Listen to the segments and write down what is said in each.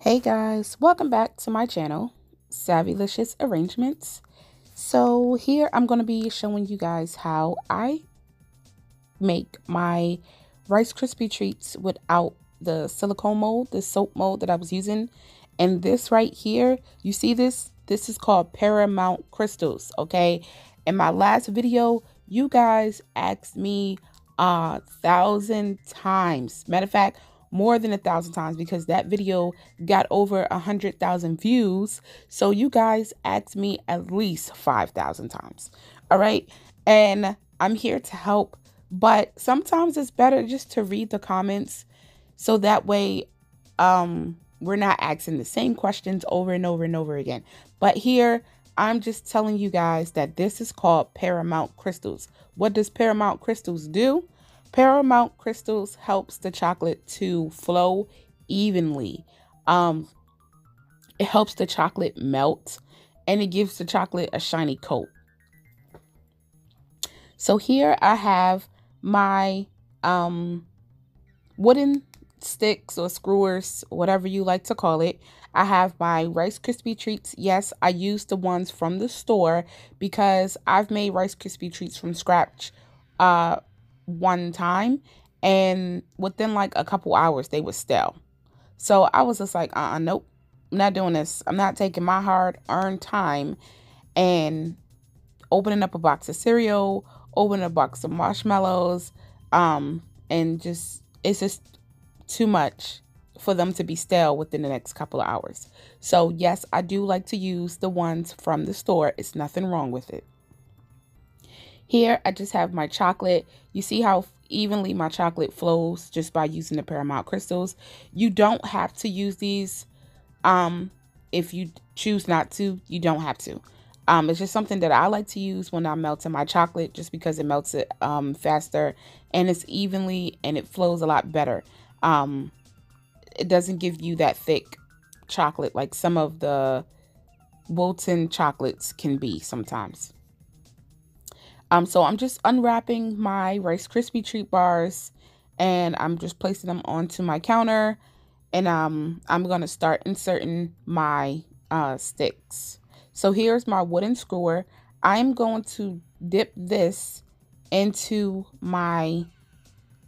Hey guys, welcome back to my channel, Savvylicious Arrangements. So here I'm going to be showing you guys how I make my Rice Krispie Treats without the silicone mold, the soap mold that I was using. And this right here, you see this? This is called Paramount Crystals, okay? In my last video, you guys asked me 1,000 times. Matter of fact, more than 1,000 times because that video got over 100,000 views. So you guys asked me at least 5,000 times. All right. And I'm here to help, but sometimes it's better just to read the comments so that way we're not asking the same questions over and over and over again. But here I'm just telling you guys that this is called Paramount Crystals. What does Paramount Crystals do? Paramount Crystals helps the chocolate to flow evenly. It helps the chocolate melt and it gives the chocolate a shiny coat. So here I have my wooden sticks or screwers, whatever you like to call it. I have my Rice Krispie Treats. Yes, I use the ones from the store because I've made Rice Krispie Treats from scratch one time, and within like a couple hours they were stale. So I was just like, nope, I'm not doing this. I'm not taking my hard-earned time and opening up a box of cereal, opening a box of marshmallows, and just it's just too much for them to be stale within the next couple of hours. So yes, I do like to use the ones from the store. It's nothing wrong with it. Here, I just have my chocolate. You see how evenly my chocolate flows just by using the Paramount Crystals. You don't have to use these. If you choose not to, you don't have to. It's just something that I like to use when I'm melting my chocolate just because it melts it faster and it's evenly and it flows a lot better. It doesn't give you that thick chocolate like some of the Wilton chocolates can be sometimes. So I'm just unwrapping my Rice Krispie Treat bars and I'm just placing them onto my counter, and I'm going to start inserting my sticks. So here's my wooden skewer. I'm going to dip this into my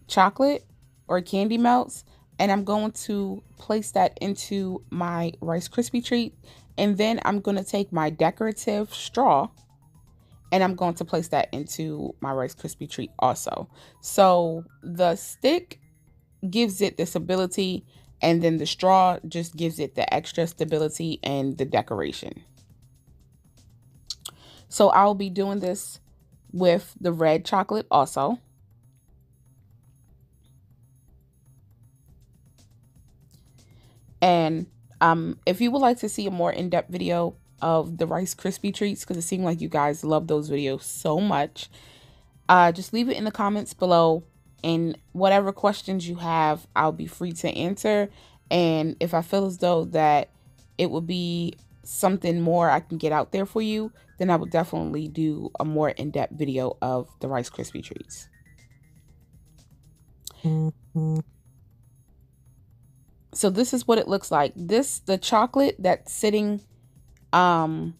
chocolate or candy melts, and I'm going to place that into my Rice Krispie Treat, and then I'm going to take my decorative straw and I'm going to place that into my Rice Krispie Treat also. So the stick gives it the stability, and then the straw just gives it the extra stability and the decoration. So I'll be doing this with the red chocolate also. And if you would like to see a more in-depth video of the Rice Krispie Treats, because it seemed like you guys love those videos so much, just leave it in the comments below, and whatever questions you have, I'll be free to answer. And if I feel as though that it would be something more I can get out there for you, then I will definitely do a more in-depth video of the Rice Krispie Treats. So this is what it looks like. The chocolate that's sitting on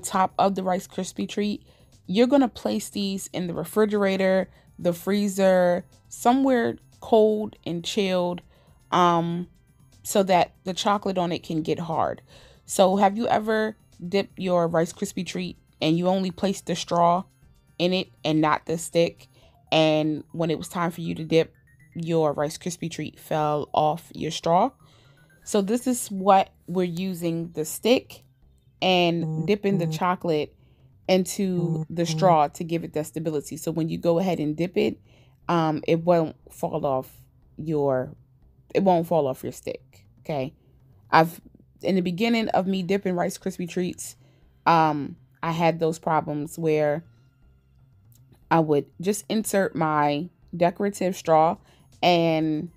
top of the Rice Krispie Treat, you're going to place these in the refrigerator, the freezer, somewhere cold and chilled, so that the chocolate on it can get hard. So have you ever dipped your Rice Krispie Treat and you only placed the straw in it and not the stick, and when it was time for you to dip, your Rice Krispie Treat fell off your straw? So this is what we're using, the stick and dipping the chocolate into the straw to give it that stability. So when you go ahead and dip it, it won't fall off your stick. Okay. In the beginning of me dipping Rice Krispie Treats, I had those problems where I would just insert my decorative straw and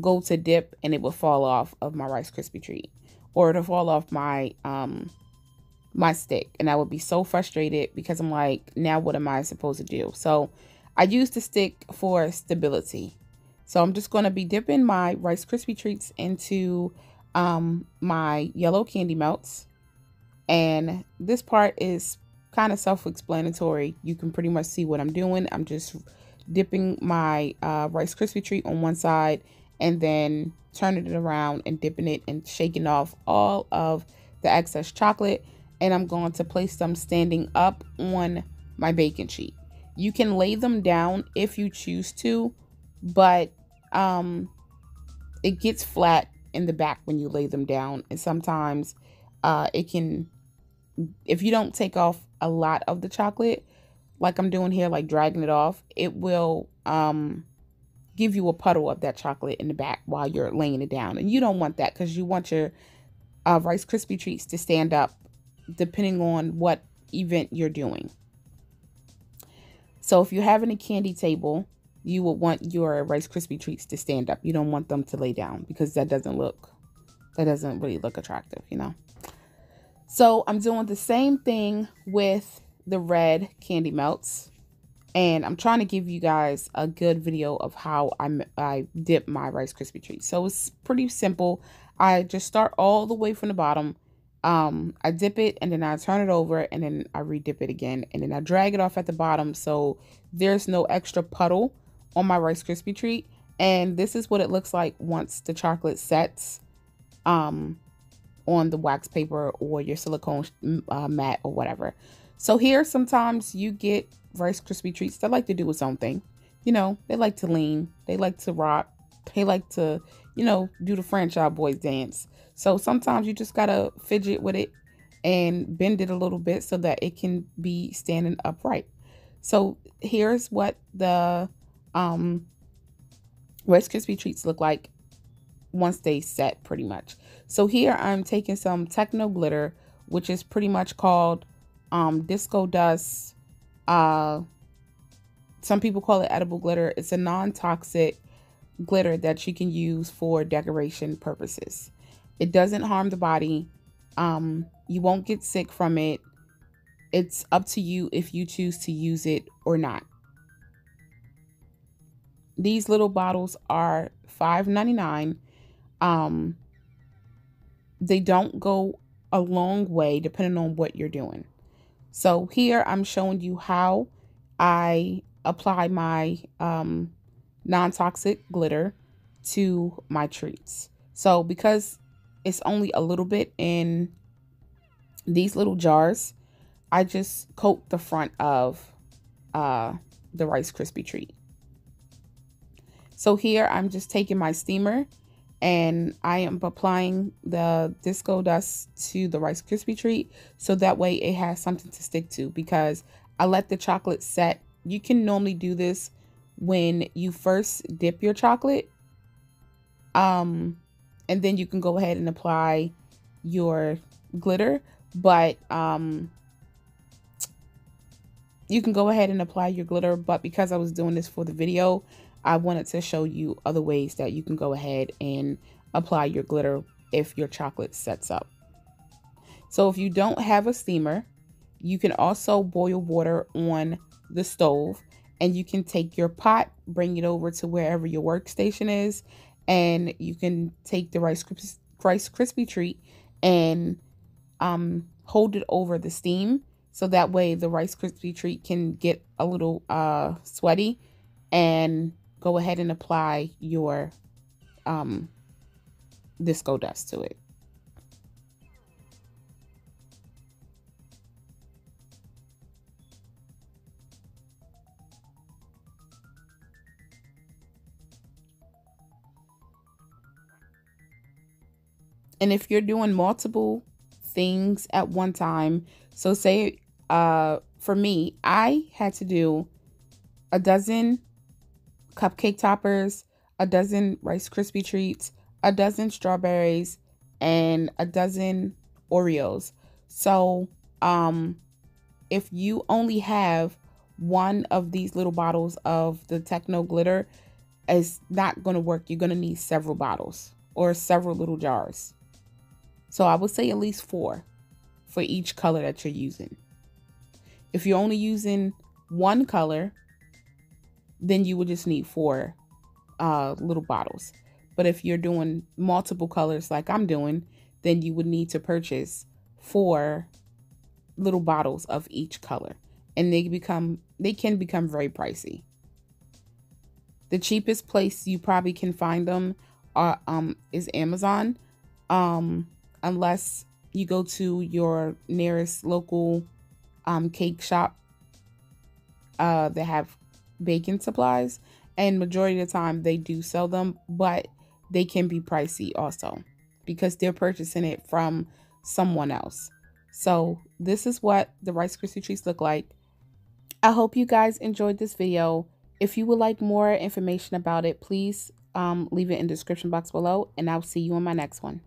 go to dip and it would fall off of my Rice Krispie Treat, or it'll fall off my my stick, and I would be so frustrated because I'm like, now what am I supposed to do? So I use the stick for stability. So I'm just going to be dipping my Rice Krispie Treats into my yellow candy melts. And this part is kind of self-explanatory. You can pretty much see what I'm doing. I'm just dipping my Rice Krispie treat on one side and then turning it around and dipping it and shaking off all of the excess chocolate. And I'm going to place them standing up on my baking sheet. You can lay them down if you choose to, but it gets flat in the back when you lay them down. And sometimes it can, if you don't take off a lot of the chocolate, like I'm doing here, like dragging it off, it will give you a puddle of that chocolate in the back while you're laying it down. And you don't want that because you want your Rice Krispie treats to stand up depending on what event you're doing. So if you're having a candy table, you would want your Rice Krispie treats to stand up. You don't want them to lay down because that doesn't really look attractive, you know. So I'm doing the same thing with the red candy melts. And I'm trying to give you guys a good video of how I dip my Rice Krispie treats. So it's pretty simple. I just start all the way from the bottom. I dip it and then I turn it over and then I redip it again. And then I drag it off at the bottom so there's no extra puddle on my Rice Krispie treat. And this is what it looks like once the chocolate sets on the wax paper or your silicone mat or whatever. So here sometimes you get Rice Krispie treats that like to do its own thing. You know, they like to lean, they like to rock, they like to, you know, do the franchise boys dance. So sometimes you just gotta fidget with it and bend it a little bit so that it can be standing upright. So here's what the Rice Krispie treats look like once they set pretty much. So here I'm taking some techno glitter, which is pretty much called disco dust. Some people call it edible glitter. It's a non-toxic glitter that you can use for decoration purposes. It doesn't harm the body. You won't get sick from it. It's up to you if you choose to use it or not. These little bottles are $5.99. They don't go a long way depending on what you're doing. So here I'm showing you how I apply my non-toxic glitter to my treats. So because it's only a little bit in these little jars, I just coat the front of the Rice Krispie treat. So here I'm just taking my steamer and I am applying the disco dust to the Rice Krispie treat so that way it has something to stick to, because I let the chocolate set. You can normally do this when you first dip your chocolate. And then you can go ahead and apply your glitter, but because I was doing this for the video, I wanted to show you other ways that you can go ahead and apply your glitter if your chocolate sets up. So if you don't have a steamer, you can also boil water on the stove, and you can take your pot, bring it over to wherever your workstation is, and you can take the Rice Krispie treat and hold it over the steam, so that way the Rice Krispie treat can get a little sweaty, and go ahead and apply your disco dust to it. And if you're doing multiple things at one time, so say for me, I had to do a dozen cupcake toppers, a dozen Rice Krispie treats, a dozen strawberries, and a dozen Oreos. So if you only have one of these little bottles of the techno glitter, it's not going to work. You're going to need several bottles or several little jars. So I would say at least 4 for each color that you're using. If you're only using one color, then you would just need 4 little bottles. But if you're doing multiple colors like I'm doing, then you would need to purchase 4 little bottles of each color, and they can become very pricey. The cheapest place you probably can find them is Amazon, um, unless you go to your nearest local cake shop that have baking supplies, and majority of the time they do sell them, but they can be pricey also because they're purchasing it from someone else. So this is what the Rice Krispie treats look like. I hope you guys enjoyed this video. If you would like more information about it, please leave it in the description box below, and I'll see you on my next one.